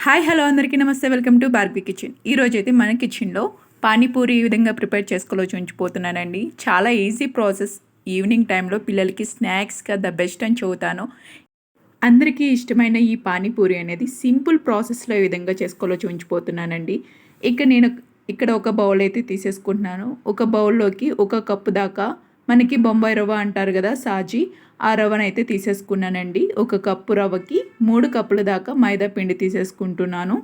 Hi hello అందరికీ నమస్తే, welcome to Barbie kitchen. ఈరోజైతే మన కిచెన్లో పానీపూరి ఈ విధంగా ప్రిపేర్ చేసుకోలో చూపించిపోతున్నానండి. చాలా ఈజీ ప్రాసెస్. ఈవినింగ్ టైంలో పిల్లలకి స్నాక్స్గా ద బెస్ట్ అని చెబుతాను. అందరికీ ఇష్టమైన ఈ పానీపూరి అనేది సింపుల్ ప్రాసెస్లో ఈ విధంగా చేసుకోలో చూపించిపోతున్నానండి. నేను ఇక్కడ ఒక బౌల్ అయితే తీసేసుకుంటున్నాను. ఒక బౌల్లోకి 1 కప్పు దాకా మనకి బొంబాయి రవ్వ అంటారు కదా, సాజీ, ఆ రవ్వనైతే తీసేసుకున్నానండి. 1 కప్పు రవ్వకి 3 కప్పుల దాకా మైదా పిండి తీసేసుకుంటున్నాను.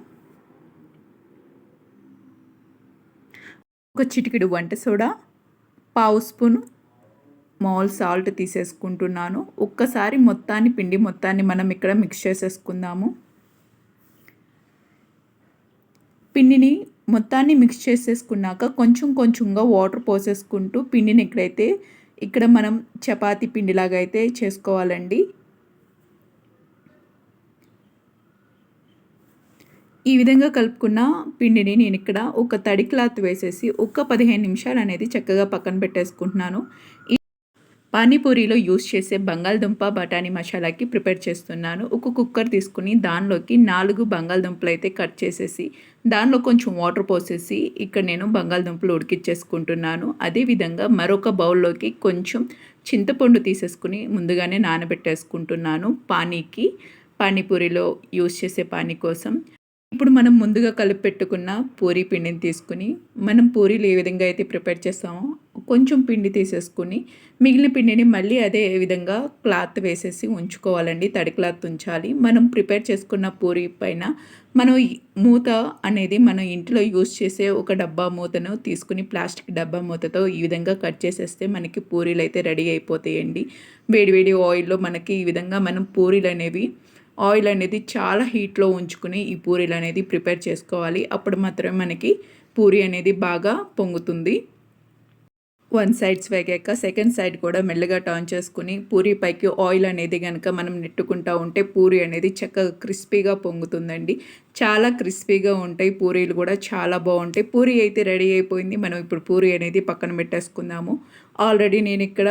ఒక చిటికెడు వంట సోడా, పావు స్పూను మామూలు సాల్ట్ తీసేసుకుంటున్నాను. ఒక్కసారి పిండి మొత్తాన్ని మనం ఇక్కడ మిక్స్ చేసేసుకుందాము. పిండిని మొత్తాన్ని మిక్స్ చేసేసుకున్నాక కొంచెం కొంచెంగా వాటర్ పోసేసుకుంటూ పిండిని ఇక్కడ మనం చపాతీ పిండిలాగా అయితే చేసుకోవాలండి. ఈ విధంగా కలుపుకున్న పిండిని నేను ఇక్కడ ఒక తడి క్లాత్ వేసేసి ఒక 15 నిమిషాలు అనేది చక్కగా పక్కన పెట్టేసుకుంటున్నాను. పానీపూరిలో యూస్ చేసే బంగాళదుంప బఠానీ మసాలాకి ప్రిపేర్ చేస్తున్నాను. ఒక కుక్కర్ తీసుకుని దానిలోకి 4 బంగాళదుంపలు అయితే కట్ చేసేసి దానిలో కొంచెం వాటర్ పోసేసి ఇక్కడ నేను బంగాళదుంపలు ఉడికిచ్చేసుకుంటున్నాను. అదేవిధంగా మరొక బౌల్లోకి కొంచెం చింతపండు తీసేసుకుని ముందుగానే నానబెట్టేసుకుంటున్నాను పానీపూరిలో యూస్ చేసే పానీ కోసం. ఇప్పుడు మనం ముందుగా కలిపి పెట్టుకున్న పూరీ పిండిని తీసుకుని మనం పూరీలు ఏ విధంగా అయితే ప్రిపేర్ చేస్తామో కొంచెం పిండి తీసేసుకుని మిగిలిన పిండిని మళ్ళీ అదే విధంగా క్లాత్ వేసేసి ఉంచుకోవాలండి. తడి క్లాత్ ఉంచాలి. మనం ప్రిపేర్ చేసుకున్న పూరీ పైన మనం మూత అనేది మనం ఇంట్లో యూస్ చేసే ఒక డబ్బా మూతను తీసుకుని ప్లాస్టిక్ డబ్బా మూతతో ఈ విధంగా కట్ చేసేస్తే మనకి పూరీలు అయితే రెడీ అయిపోతాయండి. వేడివేడి ఆయిల్లో మనకి ఈ విధంగా మనం పూరీలు అనేవి ఆయిల్ అనేది చాలా హీట్లో ఉంచుకుని ఈ పూరీలు అనేది ప్రిపేర్ చేసుకోవాలి. అప్పుడు మాత్రమే మనకి పూరీ అనేది బాగా పొంగుతుంది. 1 సైడ్స్ వేగాక సెకండ్ సైడ్ కూడా మెల్లగా టర్న్ చేసుకుని పూరీ పైకి ఆయిల్ అనేది కనుక మనం నెట్టుకుంటూ ఉంటే పూరీ అనేది చక్కగా క్రిస్పీగా పొంగుతుందండి. చాలా క్రిస్పీగా ఉంటాయి పూరీలు కూడా, చాలా బాగుంటాయి. పూరీ అయితే రెడీ అయిపోయింది. మనం ఇప్పుడు పూరీ అనేది పక్కన పెట్టేసుకుందాము. ఆల్రెడీ నేను ఇక్కడ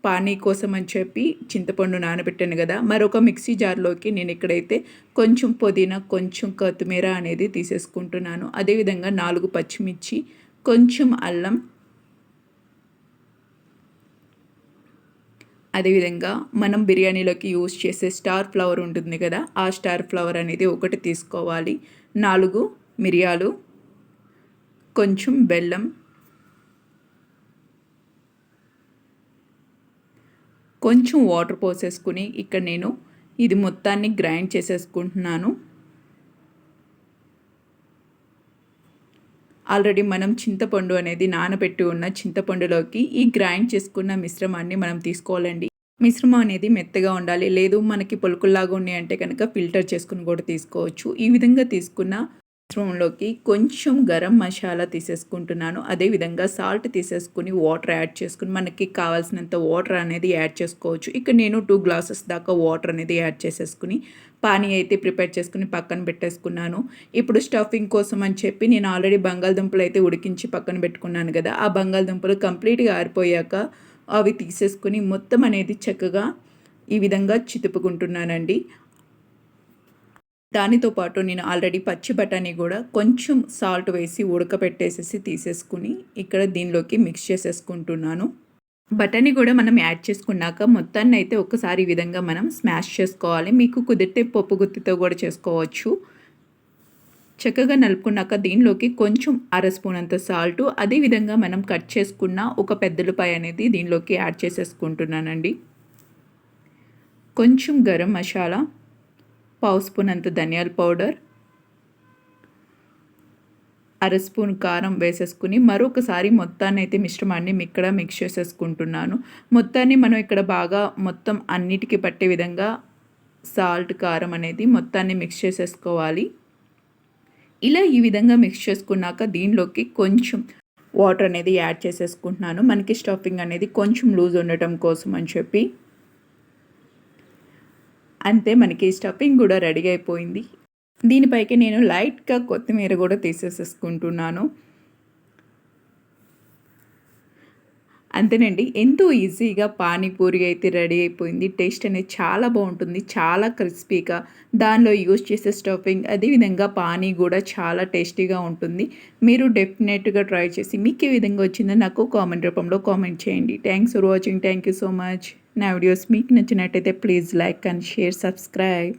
పానీ కోసం అని చెప్పి చింతపండు నానబెట్టాను కదా, మరొక మిక్సీ జార్లోకి నేను ఇక్కడైతే కొంచెం పుదీనా, కొంచెం కొత్తిమీర అనేది తీసేసుకుంటున్నాను. అదేవిధంగా 4 పచ్చిమిర్చి, కొంచెం అల్లం, అదేవిధంగా మనం బిర్యానీలోకి యూస్ చేసే స్టార్ ఫ్లవర్ ఉంటుంది కదా, ఆ స్టార్ ఫ్లవర్ అనేది 1 తీసుకోవాలి. 4 మిరియాలు, కొంచెం బెల్లం, కొంచెం వాటర్ పోసేసుకుని ఇక్కడ నేను ఇది మొత్తాన్ని గ్రైండ్ చేసేసుకుంటున్నాను. ఆల్రెడీ మనం చింతపండు అనేది నానబెట్టి ఉన్న చింతపండులోకి ఈ గ్రైండ్ చేసుకున్న మిశ్రమాన్ని మనం తీసుకోవాలండి. మిశ్రమం అనేది మెత్తగా ఉండాలి. లేదు మనకి పొలుకుల్లాగా ఉన్నాయంటే కనుక ఫిల్టర్ చేసుకుని కూడా తీసుకోవచ్చు. ఈ విధంగా తీసుకున్న మిశ్రమంలోకి కొంచెం గరం మసాలా తీసేసుకుంటున్నాను. అదేవిధంగా సాల్ట్ తీసేసుకుని వాటర్ యాడ్ చేసుకుని మనకి కావాల్సినంత వాటర్ అనేది యాడ్ చేసుకోవచ్చు. ఇక్కడ నేను 2 గ్లాసెస్ దాకా వాటర్ అనేది యాడ్ చేసేసుకుని పానీ అయితే ప్రిపేర్ చేసుకుని పక్కన పెట్టేసుకున్నాను. ఇప్పుడు స్టఫింగ్ కోసం అని చెప్పి నేను ఆల్రెడీ బంగాళదుంపలు అయితే ఉడికించి పక్కన పెట్టుకున్నాను కదా, ఆ బంగాళదుంపలు కంప్లీట్గా ఆరిపోయాక అవి తీసేసుకుని మొత్తం అనేది చక్కగా ఈ విధంగా చితుపుకుంటున్నానండి. దానితో పాటు నేను ఆల్రెడీ పచ్చి బఠానీ కూడా కొంచెం సాల్ట్ వేసి ఉడకపెట్టేసేసి తీసేసుకుని ఇక్కడ దీనిలోకి మిక్స్ చేసేసుకుంటున్నాను. బఠానీ కూడా మనం యాడ్ చేసుకున్నాక మొత్తాన్ని అయితే ఒకసారి ఈ విధంగా మనం స్మాష్ చేసుకోవాలి. మీకు కుదిరితే పప్పు గుత్తితో కూడా చేసుకోవచ్చు. చక్కగా నలుపుకున్నాక దీనిలోకి కొంచెం 1/2 స్పూన్ అంత సాల్టు, అదేవిధంగా మనం కట్ చేసుకున్న ఒక పెద్దలపాయ అనేది దీనిలోకి యాడ్ చేసేసుకుంటున్నానండి. కొంచెం గరం మసాలా, పావు స్పూన్ అంత ధనియాల పౌడర్, 1/2 స్పూన్ కారం వేసేసుకుని మరొకసారి మొత్తాన్ని అయితే మిశ్రమాన్ని ఇక్కడ మిక్స్ చేసేసుకుంటున్నాను. మొత్తాన్ని మనం ఇక్కడ బాగా మొత్తం అన్నిటికీ పట్టే విధంగా సాల్ట్, కారం అనేది మొత్తాన్ని మిక్స్ చేసేసుకోవాలి. ఇలా ఈ విధంగా మిక్స్ చేసుకున్నాక దీనిలోకి కొంచెం వాటర్ అనేది యాడ్ చేసేసుకుంటున్నాను. మనకి స్టఫింగ్ అనేది కొంచెం లూజ్ ఉండటం కోసం అని చెప్పి. అంతే, మనకి స్టఫింగ్ కూడా రెడీ అయిపోయింది. దీనిపైకి నేను లైట్గా కొత్తిమీర కూడా తీసేసుకుంటున్నాను. అంతేనండి. ఎంతో ఈజీగా పానీపూరి అయితే రెడీ అయిపోయింది. టేస్ట్ అనేది చాలా బావుంటుంది. చాలా క్రిస్పీగా దానిలో యూజ్ చేసే స్టఫింగ్ అదేవిధంగా పానీ గూడా చాలా టేస్టీగా ఉంటుంది. మీరు డెఫినెట్‌గా ట్రై చేసి మీకు ఏ విధంగా వచ్చిందో నాకు కామెంట్ రూపంలో కామెంట్ చేయండి. Thanks for watching. Thank you so much. నా వీడియోస్ మీకు నచ్చినట్టయితే please like and share, subscribe.